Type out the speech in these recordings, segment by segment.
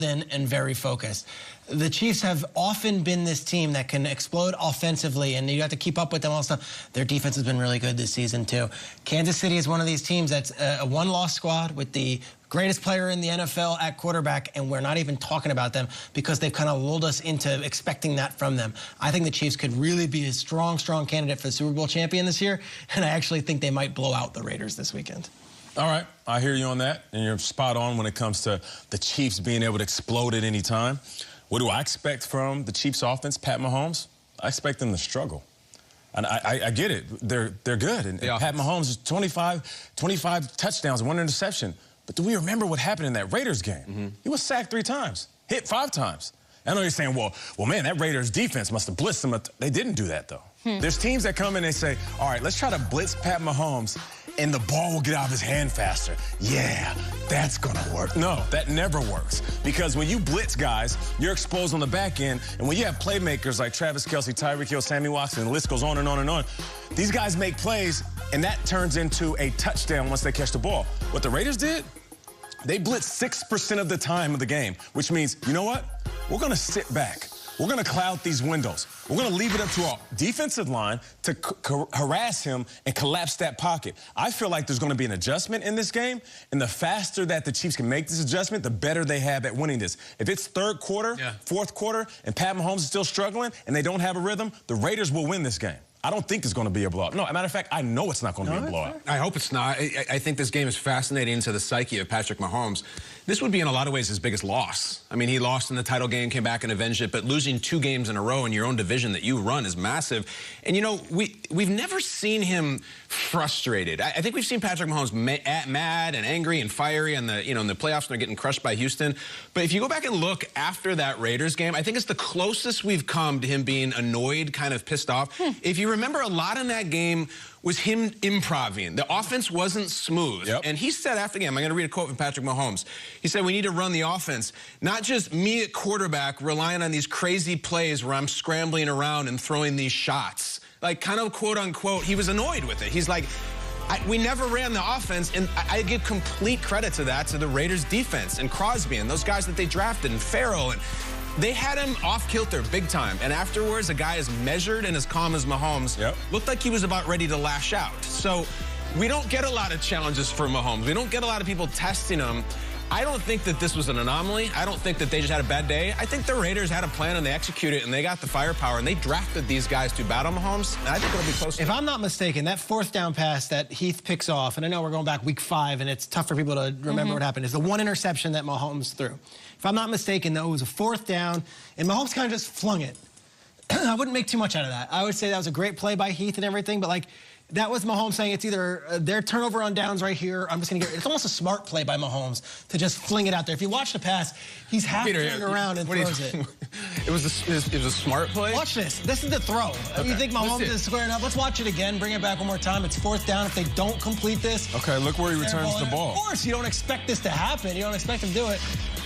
in and very focused. The Chiefs have often been this team that can explode offensively, and you have to keep up with them all stuff. Their defense has been really good this season, too. Kansas City is one of these teams that's a one-loss squad with the greatest player in the NFL at quarterback, and we're not even talking about them because they've kind of lulled us into expecting that from them. I think the Chiefs could really be a strong, strong candidate for the Super Bowl champion this year, and I actually think they might blow out the Raiders this weekend. All right, I hear you on that, and you're spot on when it comes to the Chiefs being able to explode at any time. What do I expect from the Chiefs offense, Pat Mahomes? I expect them to struggle. And I get it. They're good. And Pat Mahomes is 25 touchdowns, 1 interception. But do we remember what happened in that Raiders game? He was sacked 3 times, hit 5 times. I know you're saying, well, man, that Raiders defense must have blitzed them. They didn't do that, though. There's teams that come in and say, all right, let's try to blitz Pat Mahomes, and the ball will get out of his hand faster. Yeah, that's going to work. No, that never works. Because when you blitz guys, you're exposed on the back end. And when you have playmakers like Travis Kelce, Tyreek Hill, Sammy Watkins, and the list goes on and on and on, these guys make plays, and that turns into a touchdown once they catch the ball. What the Raiders did, they blitzed 6% of the time of the game, which means, you know what? We're going to sit back. We're going to cloud these windows. We're going to leave it up to our defensive line to harass him and collapse that pocket. I feel like there's going to be an adjustment in this game, and the faster that the Chiefs can make this adjustment, the better they have at winning this. If it's third quarter, fourth quarter, and Pat Mahomes is still struggling and they don't have a rhythm, the Raiders will win this game. I don't think it's going to be a blowout. No, as a matter of fact, I know it's not going to be a blowout. I hope it's not. I think this game is fascinating into the psyche of Pactrick Mahomes. This would be, in a lot of ways, his biggest loss. I mean, he lost in the title game, came back and avenged it, but losing 2 games in a row in your own division that you run is massive. And, you know, we've never seen him frustrated. I think we've seen Pactrick Mahomes mad and angry and fiery in the, in the playoffs when they're getting crushed by Houston. But if you go back and look after that Raiders game, I think it's the closest we've come to him being annoyed, kind of pissed off. If you remember, a lot in that game was him improvising. The offense wasn't smooth. And he said after the game, I'm going to read a quote from Pactrick Mahomes. He said, we need to run the offense, not just me at quarterback relying on these crazy plays where I'm scrambling around and throwing these shots. Like, kind of quote unquote, he was annoyed with it. He's like, we never ran the offense, and I give complete credit to that, to the Raiders defense and Crosby and those guys that they drafted and Farrell, and they had him off kilter big time. And afterwards, a guy as measured and as calm as Mahomes looked like he was about ready to lash out. So we don't get a lot of challenges for Mahomes. We don't get a lot of people testing him. I don't think that this was an anomaly. I don't think that they just had a bad day. I think the Raiders had a plan and they executed it and they got the firepower and they drafted these guys to battle Mahomes. And I think it'll be close. If I'm not mistaken, that 4th down pass that Heath picks off, and I know we're going back week 5 and it's tough for people to remember what happened, is the 1 interception that Mahomes threw. If I'm not mistaken, though, it was a 4th down and Mahomes kind of just flung it. I wouldn't make too much out of that. I would say that was a great play by Heath and everything, but like, that was Mahomes saying it's either their turnover on downs right here. I'm just going to get it. It's almost a smart play by Mahomes to just fling it out there. If you watch the pass, he's half turning around and throws it. It was a smart play? Watch this. This is the throw. You think Mahomes is squaring up? Let's watch it again. Bring it back one more time. It's 4th down. If they don't complete this. Okay, look where he returns the ball. Of course, you don't expect this to happen. You don't expect him to do it.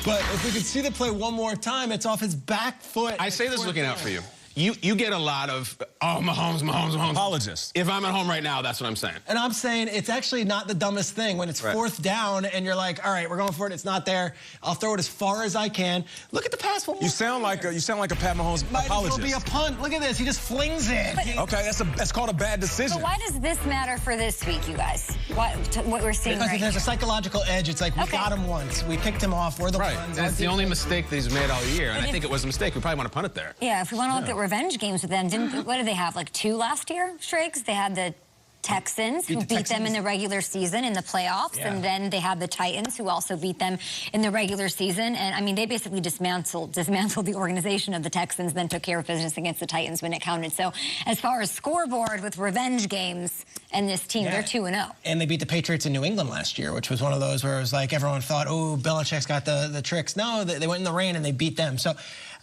But if we could see the play one more time, it's off his back foot. I say this looking out for you. You get a lot of, Mahomes. Apologists. If I'm at home right now, that's what I'm saying. And I'm saying it's actually not the dumbest thing when it's 4th down and you're like, all right, we're going for it. It's not there. I'll throw it as far as I can. Look at the pass one more. You sound like a Pat Mahomes apologist. Might as well be a punt. Look at this. He just flings it. Okay, that's called a bad decision. But why does this matter for this week, you guys? What we're seeing because right there's here. a psychological edge. It's like, we got him once. We picked him off. We're the ones. That's the only mistake that he's made all year, and I think it was a mistake. We probably want to punt it there. Yeah, if we want to look at revenge games with them, what did they have, like 2 last year, Schrags? They had the Texans, who beat them in the regular season in the playoffs, and then they had the Titans, who also beat them in the regular season. And I mean, they basically dismantled the organization of the Texans, then took care of business against the Titans when it counted. So as far as scoreboard with revenge games and this team, they're 2-0. And they beat the Patriots in New England last year, which was one of those where it was like everyone thought, oh, Belichick's got the tricks. No, they went in the rain and they beat them. So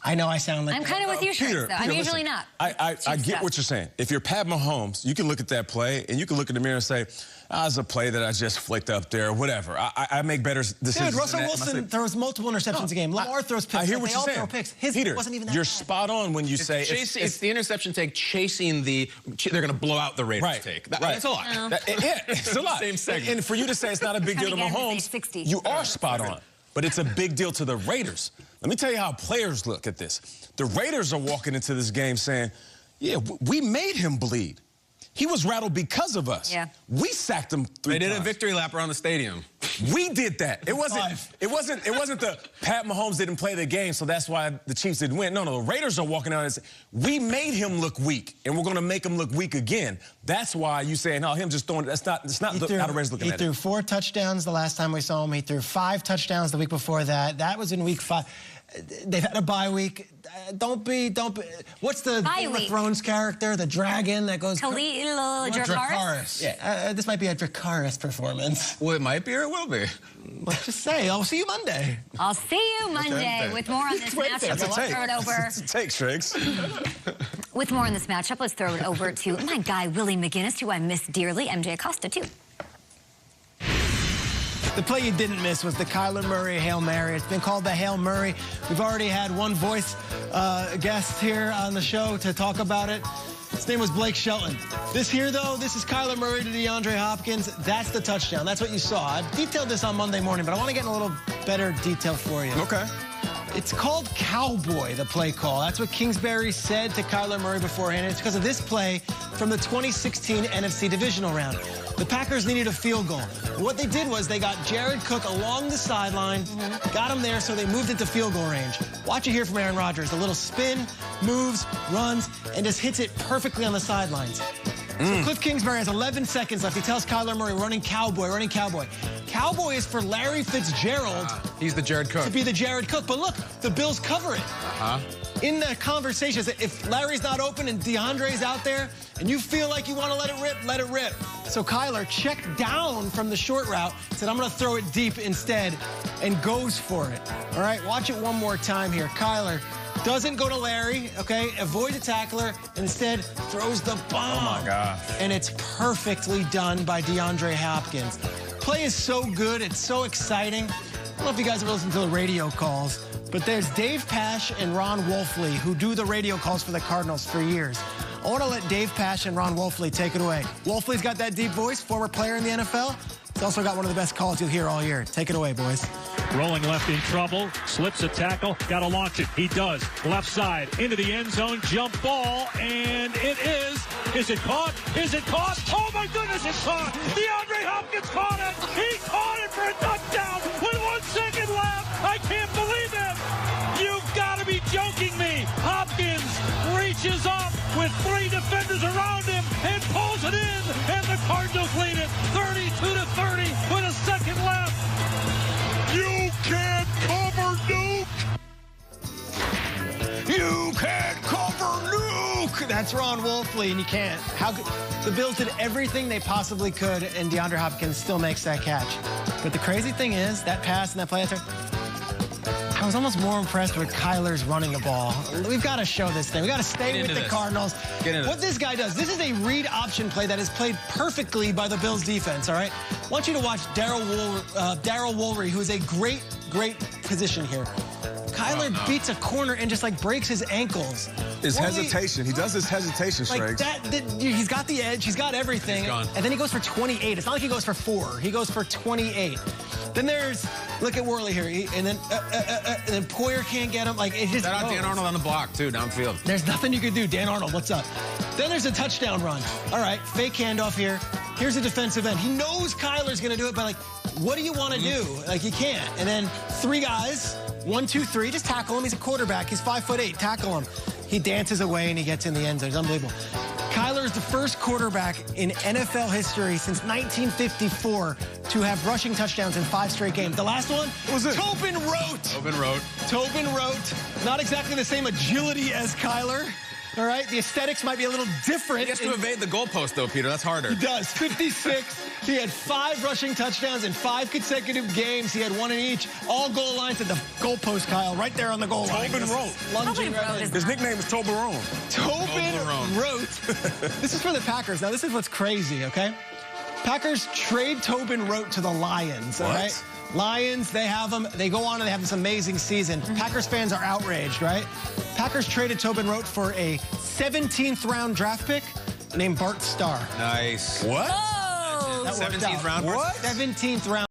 I know I sound like... I'm kind of with you, Schrager, though. I'm usually not. I get what you're saying. If you're Pat Mahomes, you can look at that play and you can look in the mirror and say, it's a play that I just flicked up there, whatever. I make better decisions. Dude, Russell Wilson throws multiple interceptions a game. Lamar throws picks. I hear what you're saying. Throw picks. His Peter, wasn't even that you're bad. spot on when you say... It's the interception take chasing they're going to blow out the Raiders take. That's a lot. It's a lot. Same segment. And for you to say it's not a big deal to Mahomes, you are spot on. but it's a big deal to the Raiders. Let me tell you how players look at this. The Raiders are walking into this game saying, yeah, we made him bleed. He was rattled because of us. Yeah. We sacked him 3 times. They did a victory lap around the stadium. We did that. It wasn't the Pat Mahomes didn't play the game, so that's why the Chiefs didn't win. No, the Raiders are walking out and saying, we made him look weak, and we're going to make him look weak again. That's why you saying, no, him just throwing, it's not how the Raiders looking at it. He threw 4 touchdowns the last time we saw him. He threw 5 touchdowns the week before that. That was in week 5. They've had a bye week. Don't be. What's the Game of Thrones character, the dragon that goes? Dracarys. Yeah, this might be a Dracarys performance. Well, it might be or it will be. Let's just say, I'll see you Monday. I'll see you Monday with more on this matchup. That's a take. Throw it over. That's a take, Schrags. With more on this matchup, let's throw it over to my guy, Willie McGinnis, who I miss dearly, MJ Acosta, too. The play you didn't miss was the Kyler Murray Hail Mary. It's been called the Hail Murray. We've already had one voice guest here on the show to talk about it. His name was Blake Shelton. This here, though, this is Kyler Murray to DeAndre Hopkins. That's the touchdown. That's what you saw. I detailed this on Monday morning, but I want to get in a little better detail for you. Okay. It's called Cowboy, the play call. That's what Kingsbury said to Kyler Murray beforehand. It's because of this play from the 2016 NFC Divisional Round. The Packers needed a field goal. What they did was they got Jared Cook along the sideline, got him there, so they moved into field goal range. Watch it here from Aaron Rodgers. A little spin, moves, runs, and just hits it perfectly on the sidelines. So Cliff Kingsbury has 11 seconds left. He tells Kyler Murray, running Cowboy, running Cowboy. Cowboy is for Larry Fitzgerald. He's the Jared Cook. To be the Jared Cook. But look, the Bills cover it. In the conversations, if Larry's not open and DeAndre's out there, and you feel like you want to let it rip, let it rip. So Kyler checked down from the short route, said, I'm going to throw it deep instead, and goes for it. All right, watch it one more time here. Kyler doesn't go to Larry, okay, avoid the tackler, instead throws the bomb. Oh, my gosh. And it's perfectly done by DeAndre Hopkins. Play is so good, it's so exciting. I don't know if you guys ever listened to the radio calls, but there's Dave Pasch and Ron Wolfley who do the radio calls for the Cardinals for years. I want to let Dave Pasch and Ron Wolfley take it away. Wolfley's got that deep voice, former player in the NFL. He's also got one of the best calls you'll hear all year. Take it away, boys. Rolling left in trouble, slips a tackle, got to launch it. He does. Left side, into the end zone, jump ball, and it is. Is it caught? Is it caught? Oh, my goodness, it's caught. DeAndre Hopkins caught it. He caught it for a touchdown with 1 second left. I can't believe it. You've got to be joking me. Hopkins reaches up with 3 defenders around him and pulls it in, and the Cardinals lead it 32-30 with a second left. You can't cover Nuke. You can't cover Nuke. That's Ron Wolfley, and you can't. How good? The Bills did everything they possibly could, and DeAndre Hopkins still makes that catch. But the crazy thing is, that pass and that play after, I was almost more impressed with Kyler's running the ball. We've got to show this thing. We've got to stay with the Cardinals. What this guy does, this is a read option play that is played perfectly by the Bills defense, all right? I want you to watch Darryl Woolry, who is a great position here. Kyler beats a corner and just, like, breaks his ankles. His hesitation. He does his hesitation, like he's got the edge. He's got everything. And then he goes for 28. It's not like he goes for 4. He goes for 28. Then there's, look at Worley here. And then Poyer can't get him. Like, it just Shout out Dan Arnold on the block, too, downfield. There's nothing you can do. Dan Arnold, what's up? Then there's a touchdown run. All right, fake handoff here. Here's a defensive end. He knows Kyler's going to do it, but, like, what do you want to do? Like, you can't. And then 3 guys, 1, 2, 3, just tackle him. He's a quarterback. He's 5'8". Tackle him. He dances away and he gets in the end zone. It's unbelievable. Kyler is the first quarterback in NFL history since 1954 to have rushing touchdowns in 5 straight games. The last one was Tobin Rote. Tobin Rote. Not exactly the same agility as Kyler. All right, the aesthetics might be a little different. He gets to evade the goalpost, though, Peter. That's harder. He does. 56. He had 5 rushing touchdowns in 5 consecutive games. He had 1 in each. All goal lines at the goalpost, Kyle, right there on the goal line. Tobin Rote. His nickname is Toblerone. Tobin Rote. This is for the Packers. Now, this is what's crazy, okay? Packers trade Tobin Rote to the Lions, all right? Lions, they have him. They go on and they have this amazing season. Packers fans are outraged, right? Packers traded Tobin Rote for a 17th round draft pick named Bart Starr. Nice. What? Oh! 17th round? What? 17th round.